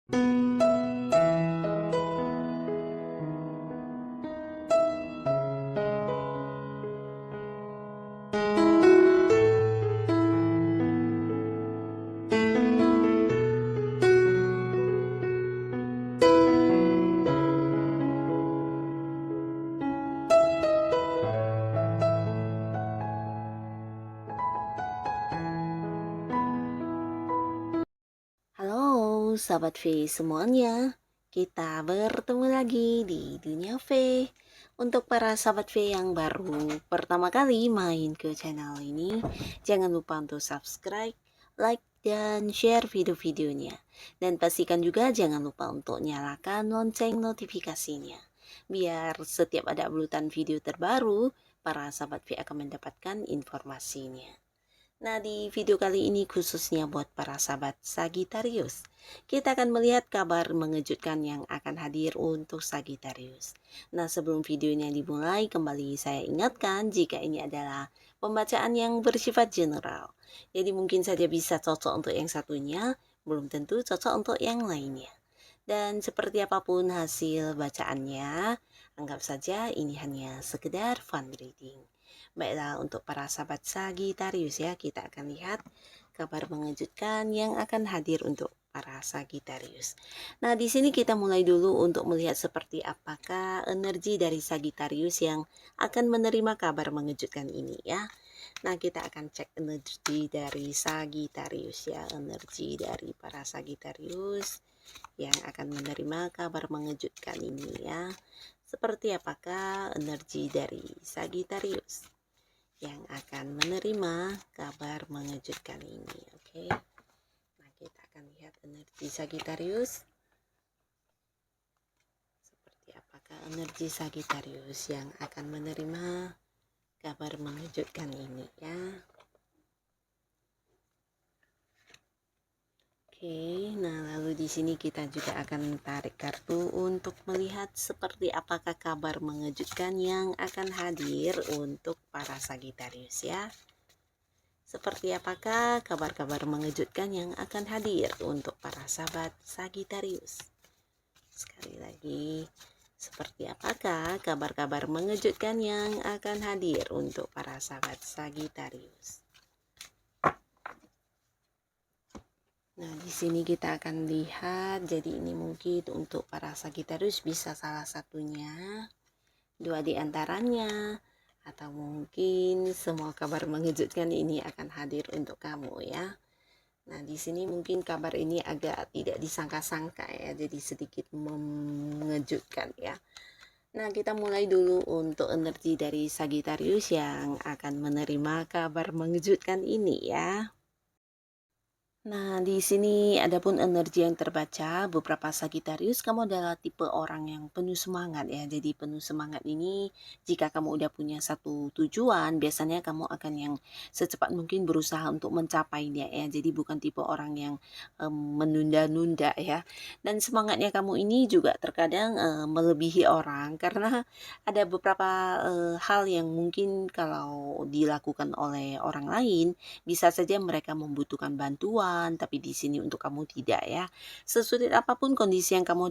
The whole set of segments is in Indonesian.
Halo sahabat V semuanya, kita bertemu lagi di Dunia V. Untuk para sahabat V yang baru pertama kali main ke channel ini, jangan lupa untuk subscribe, like, dan share video-videonya. Dan pastikan juga jangan lupa untuk nyalakan lonceng notifikasinya. Biar setiap ada uploadan video terbaru, para sahabat V akan mendapatkan informasinya. Nah, di video kali ini khususnya buat para sahabat Sagittarius, kita akan melihat kabar mengejutkan yang akan hadir untuk Sagittarius. Nah, sebelum videonya dimulai, kembali saya ingatkan jika ini adalah pembacaan yang bersifat general. Jadi mungkin saja bisa cocok untuk yang satunya, belum tentu cocok untuk yang lainnya. Dan seperti apapun hasil bacaannya, anggap saja ini hanya sekedar fun reading. Baiklah, untuk para sahabat Sagittarius ya, kita akan lihat kabar mengejutkan yang akan hadir untuk para Sagittarius. Nah, di sini kita mulai dulu untuk melihat seperti apakah energi dari Sagittarius yang akan menerima kabar mengejutkan ini ya. Nah, kita akan cek energi dari Sagittarius ya, energi dari para Sagittarius yang akan menerima kabar mengejutkan ini ya. Seperti apakah energi dari Sagittarius yang akan menerima kabar mengejutkan ini. Oke. Nah, kita akan lihat energi Sagittarius. Seperti apakah energi Sagittarius yang akan menerima kabar mengejutkan ini ya. Oke, nah lalu di sini kita juga akan tarik kartu untuk melihat seperti apakah kabar mengejutkan yang akan hadir untuk para Sagittarius ya. Seperti apakah kabar-kabar mengejutkan yang akan hadir untuk para sahabat Sagittarius? Sekali lagi, seperti apakah kabar-kabar mengejutkan yang akan hadir untuk para sahabat Sagittarius? Nah, di sini kita akan lihat, jadi ini mungkin untuk para Sagittarius bisa salah satunya, dua di antaranya, atau mungkin semua kabar mengejutkan ini akan hadir untuk kamu ya. Nah, di sini mungkin kabar ini agak tidak disangka-sangka ya, jadi sedikit mengejutkan ya. Nah, kita mulai dulu untuk energi dari Sagittarius yang akan menerima kabar mengejutkan ini ya. Nah, di sini adapun energi yang terbaca, beberapa Sagittarius, kamu adalah tipe orang yang penuh semangat ya. Jadi penuh semangat ini, jika kamu udah punya satu tujuan, biasanya kamu akan yang secepat mungkin berusaha untuk mencapainya ya. Jadi bukan tipe orang yang menunda-nunda ya. Dan semangatnya kamu ini juga terkadang melebihi orang, karena ada beberapa hal yang mungkin kalau dilakukan oleh orang lain, bisa saja mereka membutuhkan bantuan, tapi di sini untuk kamu tidak ya. Sesulit apapun kondisi yang kamu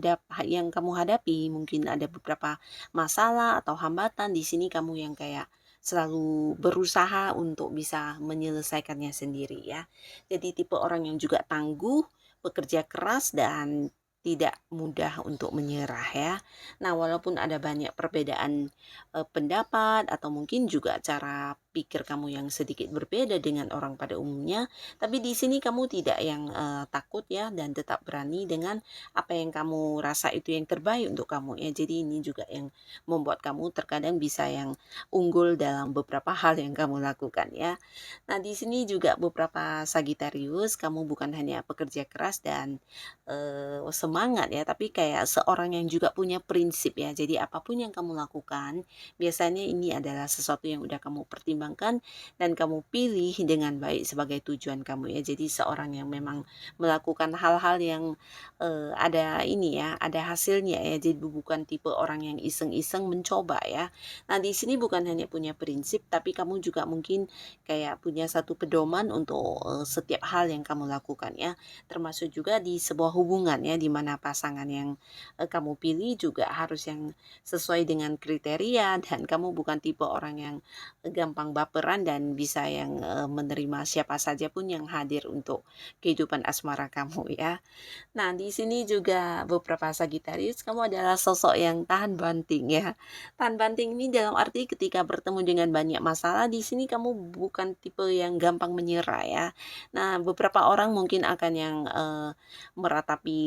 hadapi, mungkin ada beberapa masalah atau hambatan, di sini kamu yang kayak selalu berusaha untuk bisa menyelesaikannya sendiri ya. Jadi tipe orang yang juga tangguh, bekerja keras, dan tidak mudah untuk menyerah ya. Nah, walaupun ada banyak perbedaan pendapat atau mungkin juga cara pikir kamu yang sedikit berbeda dengan orang pada umumnya, tapi di sini kamu tidak yang takut ya, dan tetap berani dengan apa yang kamu rasa itu yang terbaik untuk kamu ya. Jadi ini juga yang membuat kamu terkadang bisa yang unggul dalam beberapa hal yang kamu lakukan ya. Nah, di sini juga beberapa Sagittarius, kamu bukan hanya pekerja keras dan semangat ya, tapi kayak seorang yang juga punya prinsip ya. Jadi apapun yang kamu lakukan, biasanya ini adalah sesuatu yang udah kamu pertimbangkan pertimbangkan dan kamu pilih dengan baik sebagai tujuan kamu ya. Jadi seorang yang memang melakukan hal-hal yang ada ini ya, ada hasilnya ya. Jadi bukan tipe orang yang iseng-iseng mencoba ya. Nah, di sini bukan hanya punya prinsip, tapi kamu juga mungkin kayak punya satu pedoman untuk setiap hal yang kamu lakukan ya. Termasuk juga di sebuah hubungan ya, di mana pasangan yang kamu pilih juga harus yang sesuai dengan kriteria dan kamu bukan tipe orang yang gampang baperan dan bisa yang menerima siapa saja pun yang hadir untuk kehidupan asmara kamu ya. Nah, di sini juga beberapa Sagitarius, kamu adalah sosok yang tahan banting ya. Tahan banting ini dalam arti ketika bertemu dengan banyak masalah, di sini kamu bukan tipe yang gampang menyerah ya. Nah, beberapa orang mungkin akan yang meratapi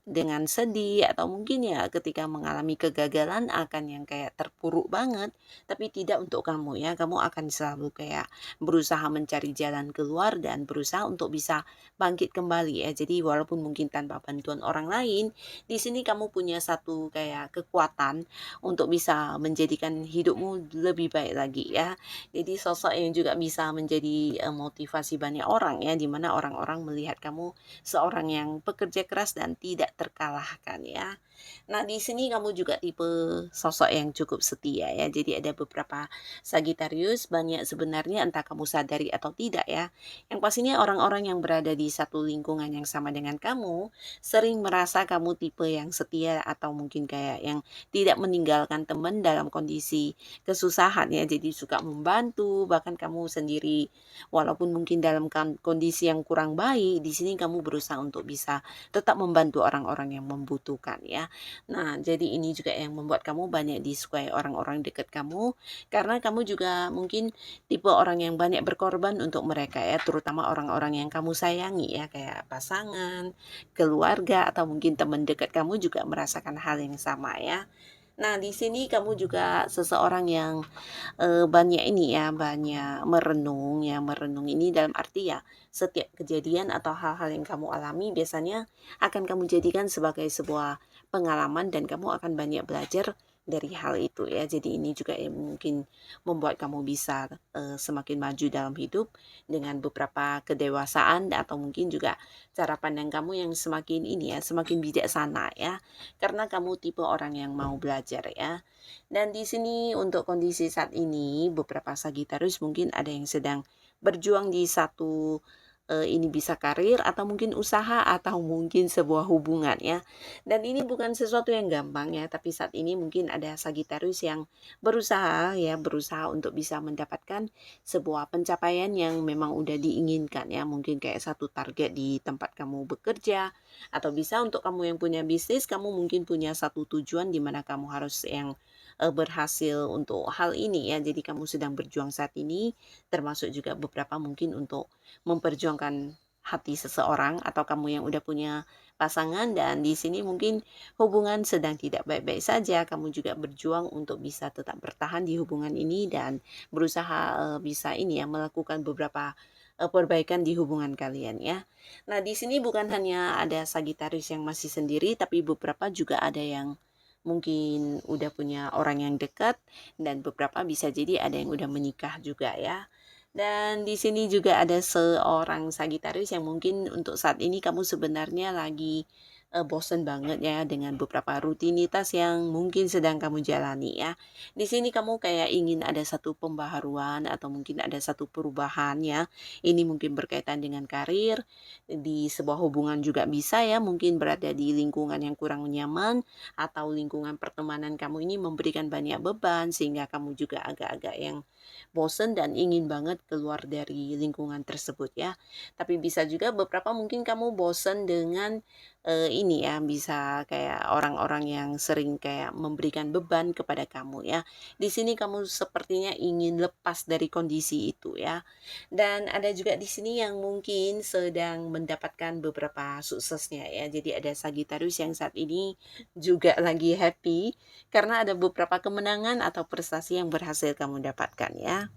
dengan sedih atau mungkin ya ketika mengalami kegagalan akan yang kayak terpuruk banget, tapi tidak untuk kamu ya. Kamu akan selalu kayak berusaha mencari jalan keluar dan berusaha untuk bisa bangkit kembali ya. Jadi walaupun mungkin tanpa bantuan orang lain, di sini kamu punya satu kayak kekuatan untuk bisa menjadikan hidupmu lebih baik lagi ya. Jadi sosok yang juga bisa menjadi motivasi banyak orang ya, dimana orang-orang melihat kamu seorang yang pekerja keras dan tidak terkalahkan ya. Nah, di sini kamu juga tipe sosok yang cukup setia ya. Jadi ada beberapa Sagitarius banyak sebenarnya entah kamu sadari atau tidak ya. Yang pastinya orang-orang yang berada di satu lingkungan yang sama dengan kamu sering merasa kamu tipe yang setia atau mungkin kayak yang tidak meninggalkan teman dalam kondisi kesusahan ya. Jadi suka membantu, bahkan kamu sendiri walaupun mungkin dalam kondisi yang kurang baik, di sini kamu berusaha untuk bisa tetap membantu orang-orang yang membutuhkan ya. Nah, jadi ini juga yang membuat kamu banyak disukai orang-orang dekat kamu karena kamu juga mungkin tipe orang yang banyak berkorban untuk mereka ya, terutama orang-orang yang kamu sayangi ya, kayak pasangan, keluarga atau mungkin teman dekat kamu juga merasakan hal yang sama ya. Nah, di sini kamu juga seseorang yang banyak ini ya, banyak merenung ya. Merenung ini dalam arti ya, setiap kejadian atau hal-hal yang kamu alami biasanya akan kamu jadikan sebagai sebuah pengalaman dan kamu akan banyak belajar dari hal itu ya. Jadi ini juga yang mungkin membuat kamu bisa semakin maju dalam hidup dengan beberapa kedewasaan atau mungkin juga cara pandang kamu yang semakin ini ya, semakin bijaksana ya. Karena kamu tipe orang yang mau belajar ya. Dan di sini untuk kondisi saat ini beberapa Sagitarius mungkin ada yang sedang berjuang di satu ini bisa karir atau mungkin usaha atau mungkin sebuah hubungan ya. Dan ini bukan sesuatu yang gampang ya, tapi saat ini mungkin ada Sagitarius yang berusaha ya, berusaha untuk bisa mendapatkan sebuah pencapaian yang memang udah diinginkan ya. Mungkin kayak satu target di tempat kamu bekerja atau bisa untuk kamu yang punya bisnis, kamu mungkin punya satu tujuan di mana kamu harus yang berhasil untuk hal ini ya. Jadi kamu sedang berjuang saat ini, termasuk juga beberapa mungkin untuk memperjuangkan hati seseorang atau kamu yang udah punya pasangan dan di sini mungkin hubungan sedang tidak baik-baik saja, kamu juga berjuang untuk bisa tetap bertahan di hubungan ini dan berusaha bisa ini ya melakukan beberapa perbaikan di hubungan kalian ya. Nah, di sini bukan hanya ada Sagitarius yang masih sendiri tapi beberapa juga ada yang mungkin udah punya orang yang dekat dan beberapa bisa jadi ada yang udah menikah juga ya. Dan di sini juga ada seorang Sagitarius yang mungkin untuk saat ini kamu sebenarnya lagi bosen banget ya dengan beberapa rutinitas yang mungkin sedang kamu jalani ya. Di sini kamu kayak ingin ada satu pembaharuan atau mungkin ada satu perubahan ya. Ini mungkin berkaitan dengan karir, di sebuah hubungan juga bisa ya, mungkin berada di lingkungan yang kurang nyaman atau lingkungan pertemanan kamu ini memberikan banyak beban sehingga kamu juga agak-agak yang bosen dan ingin banget keluar dari lingkungan tersebut ya. Tapi bisa juga beberapa mungkin kamu bosen dengan ini ya, bisa kayak orang-orang yang sering kayak memberikan beban kepada kamu ya. Di sini kamu sepertinya ingin lepas dari kondisi itu ya. Dan ada juga di sini yang mungkin sedang mendapatkan beberapa suksesnya ya. Jadi ada Sagittarius yang saat ini juga lagi happy karena ada beberapa kemenangan atau prestasi yang berhasil kamu dapatkan ya.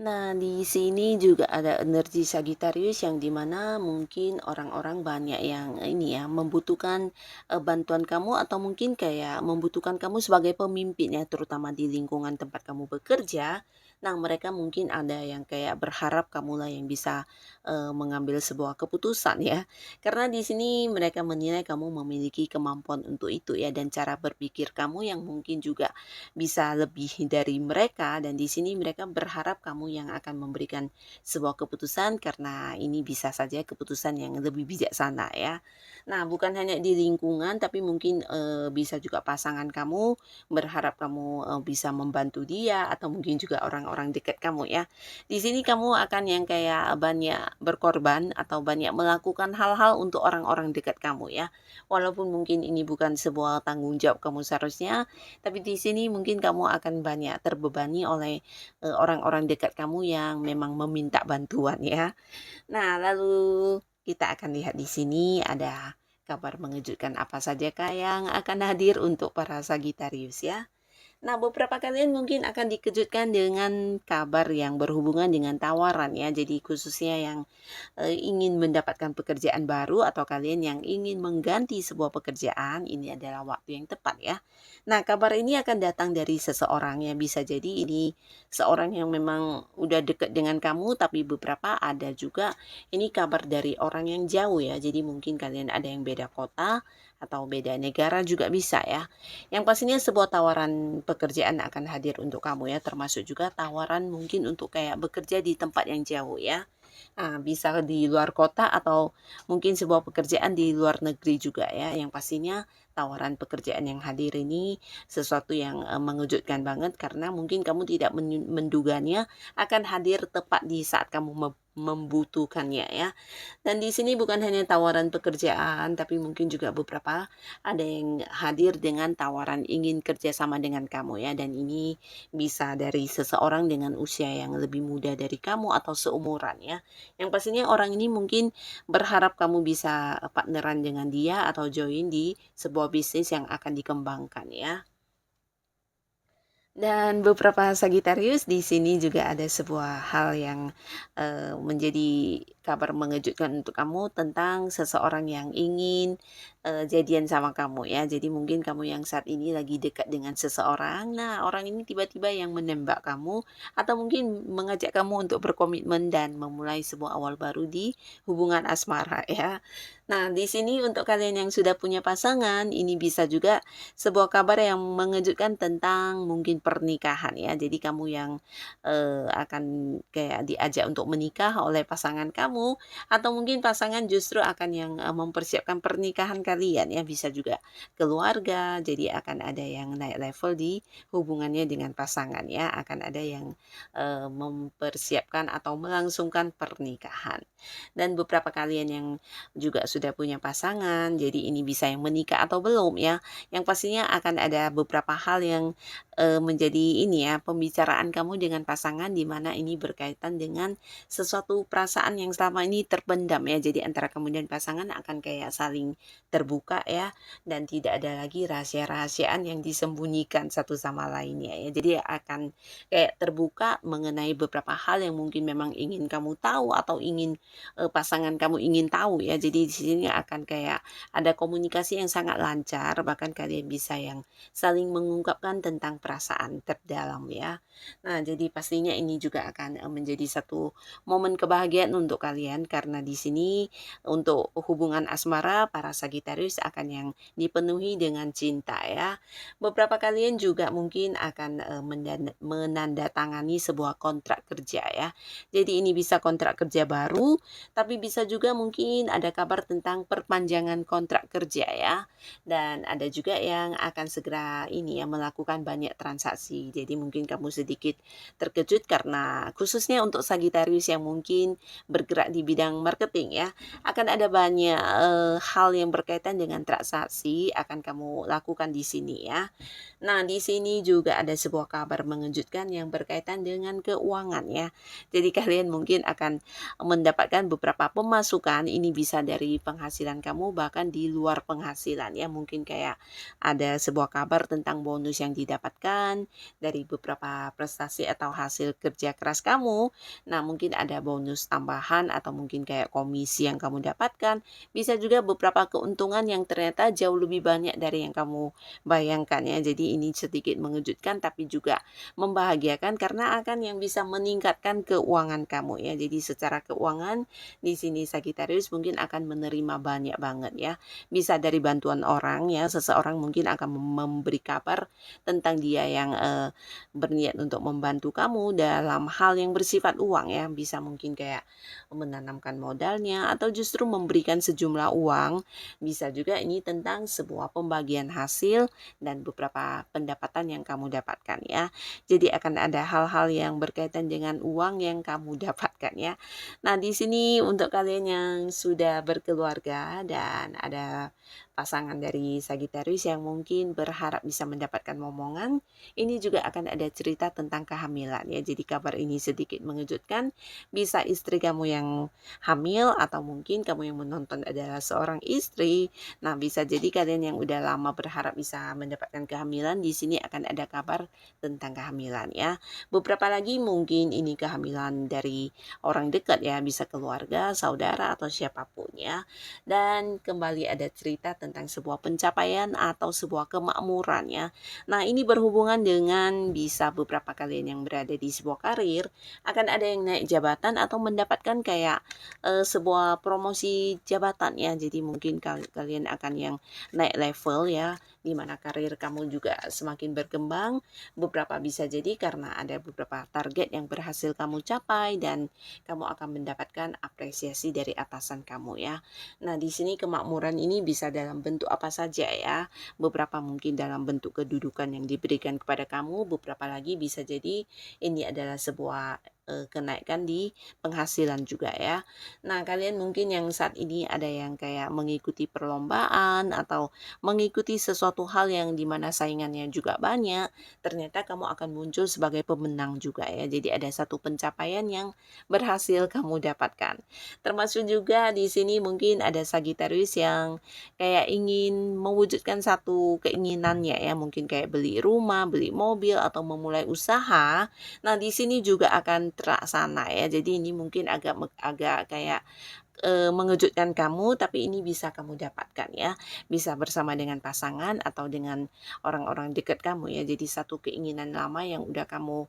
Nah, di sini juga ada energi Sagittarius yang dimana mungkin orang-orang banyak yang ini ya membutuhkan bantuan kamu atau mungkin kayak membutuhkan kamu sebagai pemimpin ya, terutama di lingkungan tempat kamu bekerja. Nah, mereka mungkin ada yang kayak berharap kamulah yang bisa mengambil sebuah keputusan ya. Karena di sini mereka menilai kamu memiliki kemampuan untuk itu ya, dan cara berpikir kamu yang mungkin juga bisa lebih dari mereka, dan di sini mereka berharap kamu yang akan memberikan sebuah keputusan karena ini bisa saja keputusan yang lebih bijaksana ya. Nah, bukan hanya di lingkungan tapi mungkin bisa juga pasangan kamu berharap kamu bisa membantu dia, atau mungkin juga orang-orang dekat kamu ya. Di sini kamu akan yang kayak banyak berkorban atau banyak melakukan hal-hal untuk orang-orang dekat kamu ya. Walaupun mungkin ini bukan sebuah tanggung jawab kamu seharusnya, tapi di sini mungkin kamu akan banyak terbebani oleh orang-orang dekat kamu yang memang meminta bantuan ya. Nah, lalu kita akan lihat di sini ada kabar mengejutkan apa saja kah yang akan hadir untuk para Sagitarius ya. Nah, beberapa kalian mungkin akan dikejutkan dengan kabar yang berhubungan dengan tawaran ya. Jadi khususnya yang ingin mendapatkan pekerjaan baru, atau kalian yang ingin mengganti sebuah pekerjaan, ini adalah waktu yang tepat ya. Nah, kabar ini akan datang dari seseorang ya. Bisa jadi ini seorang yang memang udah deket dengan kamu, tapi beberapa ada juga ini kabar dari orang yang jauh ya. Jadi mungkin kalian ada yang beda kota atau beda negara juga bisa ya. Yang pastinya sebuah tawaran pekerjaan akan hadir untuk kamu ya, termasuk juga tawaran mungkin untuk kayak bekerja di tempat yang jauh ya. Nah, bisa di luar kota atau mungkin sebuah pekerjaan di luar negeri juga ya. Yang pastinya tawaran pekerjaan yang hadir ini sesuatu yang mengejutkan banget, karena mungkin kamu tidak menduganya akan hadir tepat di saat kamu membutuhkannya ya. Dan di sini bukan hanya tawaran pekerjaan, tapi mungkin juga beberapa ada yang hadir dengan tawaran ingin kerjasama dengan kamu ya. Dan ini bisa dari seseorang dengan usia yang lebih muda dari kamu atau seumuran ya. Yang pastinya orang ini mungkin berharap kamu bisa partneran dengan dia atau join di sebuah bisnis yang akan dikembangkan ya. Dan beberapa Sagitarius di sini juga ada sebuah hal yang menjadi kabar mengejutkan untuk kamu tentang seseorang yang ingin jadian sama kamu ya. Jadi mungkin kamu yang saat ini lagi dekat dengan seseorang. Nah, orang ini tiba-tiba yang menembak kamu atau mungkin mengajak kamu untuk berkomitmen dan memulai sebuah awal baru di hubungan asmara ya. Nah, di sini untuk kalian yang sudah punya pasangan, ini bisa juga sebuah kabar yang mengejutkan tentang mungkin pernikahan ya. Jadi kamu yang akan kayak diajak untuk menikah oleh pasangan kamu, atau mungkin pasangan justru akan yang mempersiapkan pernikahan kalian ya. Bisa juga keluarga, jadi akan ada yang naik level di hubungannya dengan pasangan ya. Akan ada yang mempersiapkan atau melangsungkan pernikahan. Dan beberapa kalian yang juga sudah punya pasangan, jadi ini bisa yang menikah atau belum ya. Yang pastinya akan ada beberapa hal yang menjadi ini ya, pembicaraan kamu dengan pasangan, di mana ini berkaitan dengan sesuatu perasaan yang selama ini terpendam ya. Jadi antara kamu dan pasangan akan kayak saling terbuka ya, dan tidak ada lagi rahasia-rahasiaan yang disembunyikan satu sama lainnya ya. Jadi akan kayak terbuka mengenai beberapa hal yang mungkin memang ingin kamu tahu atau ingin pasangan kamu ingin tahu ya. Jadi di sini akan kayak ada komunikasi yang sangat lancar, bahkan kalian bisa yang saling mengungkapkan tentang perasaan terdalam ya. Nah, jadi pastinya ini juga akan menjadi satu momen kebahagiaan untuk kalian, karena di sini untuk hubungan asmara para Sagitarius akan yang dipenuhi dengan cinta ya. Beberapa kalian juga mungkin akan menandatangani sebuah kontrak kerja ya. Jadi ini bisa kontrak kerja baru, tapi bisa juga mungkin ada kabar tentang perpanjangan kontrak kerja ya. Dan ada juga yang akan segera ini ya, melakukan banyak transaksi. Jadi mungkin kamu sedikit terkejut karena khususnya untuk Sagitarius yang mungkin bergerak di bidang marketing ya, akan ada banyak hal yang berkaitan dengan transaksi akan kamu lakukan di sini ya. Nah, di sini juga ada sebuah kabar mengejutkan yang berkaitan dengan keuangan ya. Jadi kalian mungkin akan mendapatkan beberapa pemasukan, ini bisa dari penghasilan kamu bahkan di luar penghasilan ya. Mungkin kayak ada sebuah kabar tentang bonus yang didapatkan dari beberapa prestasi atau hasil kerja keras kamu. Nah, mungkin ada bonus tambahan atau mungkin kayak komisi yang kamu dapatkan, bisa juga beberapa keuntungan yang ternyata jauh lebih banyak dari yang kamu bayangkan ya. Jadi ini sedikit mengejutkan tapi juga membahagiakan karena akan yang bisa meningkatkan keuangan kamu ya. Jadi secara keuangan di sini Sagittarius mungkin akan menerima banyak banget ya. Bisa dari bantuan orang ya, seseorang mungkin akan memberi kabar tentang dia yang berniat untuk membantu kamu dalam hal yang bersifat uang ya. Bisa mungkin kayak menanamkan modalnya atau justru memberikan sejumlah uang. Bisa juga ini tentang sebuah pembagian hasil dan beberapa pendapatan yang kamu dapatkan ya. Jadi akan ada hal-hal yang berkaitan dengan uang yang kamu dapatkan ya. Nah, di sini untuk kalian yang sudah berkeluarga dan ada pasangan dari Sagittarius yang mungkin berharap bisa mendapatkan momongan, ini juga akan ada cerita tentang kehamilan ya. Jadi kabar ini sedikit mengejutkan, bisa istri kamu yang hamil atau mungkin kamu yang menonton adalah seorang istri. Nah, bisa jadi kalian yang udah lama berharap bisa mendapatkan kehamilan, di sini akan ada kabar tentang kehamilan ya. Beberapa lagi mungkin ini kehamilan dari orang dekat ya, bisa keluarga, saudara atau siapapun ya. Dan kembali ada cerita tentang sebuah pencapaian atau sebuah kemakmuran ya. Nah, ini berhubungan dengan bisa beberapa kalian yang berada di sebuah karir akan ada yang naik jabatan atau mendapatkan kayak sebuah promosi jabatan ya. Jadi mungkin kalian akan yang naik level ya, di mana karir kamu juga semakin berkembang. Beberapa bisa jadi karena ada beberapa target yang berhasil kamu capai dan kamu akan mendapatkan apresiasi dari atasan kamu ya. Nah, di sini kemakmuran ini bisa dalam bentuk apa saja ya. Beberapa mungkin dalam bentuk kedudukan yang diberikan kepada kamu, beberapa lagi bisa jadi ini adalah sebuah kenaikan di penghasilan juga ya. Nah, kalian mungkin yang saat ini ada yang kayak mengikuti perlombaan atau mengikuti sesuatu hal yang dimana saingannya juga banyak, ternyata kamu akan muncul sebagai pemenang juga ya. Jadi ada satu pencapaian yang berhasil kamu dapatkan. Termasuk juga di sini mungkin ada Sagittarius yang kayak ingin mewujudkan satu keinginannya ya, mungkin kayak beli rumah, beli mobil atau memulai usaha. Nah, di sini juga akan terlaksana ya. Jadi ini mungkin agak kayak mengejutkan kamu, tapi ini bisa kamu dapatkan ya. Bisa bersama dengan pasangan atau dengan orang-orang dekat kamu ya. Jadi satu keinginan lama yang udah kamu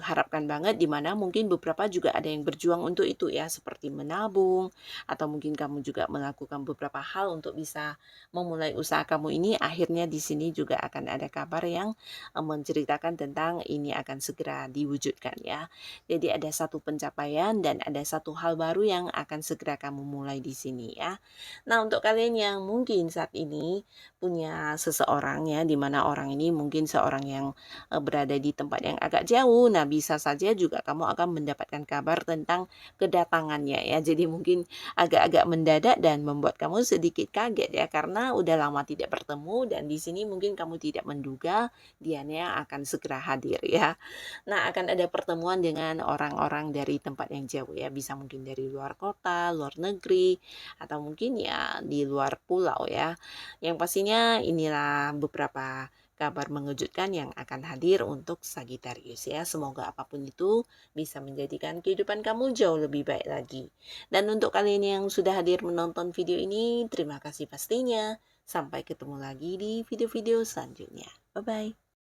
harapkan banget, dimana mungkin beberapa juga ada yang berjuang untuk itu ya, seperti menabung atau mungkin kamu juga melakukan beberapa hal untuk bisa memulai usaha kamu ini. Akhirnya di sini juga akan ada kabar yang menceritakan tentang ini akan segera diwujudkan ya. Jadi ada satu pencapaian dan ada satu hal baru yang akan segera kamu mulai di sini ya. Nah, untuk kalian yang mungkin saat ini punya seseorang ya, di mana orang ini mungkin seorang yang berada di tempat yang agak jauh, nah bisa saja juga kamu akan mendapatkan kabar tentang kedatangannya ya. Jadi mungkin agak-agak mendadak dan membuat kamu sedikit kaget ya, karena udah lama tidak bertemu dan di sini mungkin kamu tidak menduga dianya akan segera hadir ya. Nah, akan ada pertemuan dengan orang-orang dari tempat yang jauh ya, bisa mungkin dari luar kota, luar negeri, atau mungkin ya di luar pulau ya. Yang pastinya inilah beberapa kabar mengejutkan yang akan hadir untuk Sagittarius ya. Semoga apapun itu bisa menjadikan kehidupan kamu jauh lebih baik lagi. Dan untuk kalian yang sudah hadir menonton video ini, terima kasih pastinya. Sampai ketemu lagi di video-video selanjutnya. Bye-bye.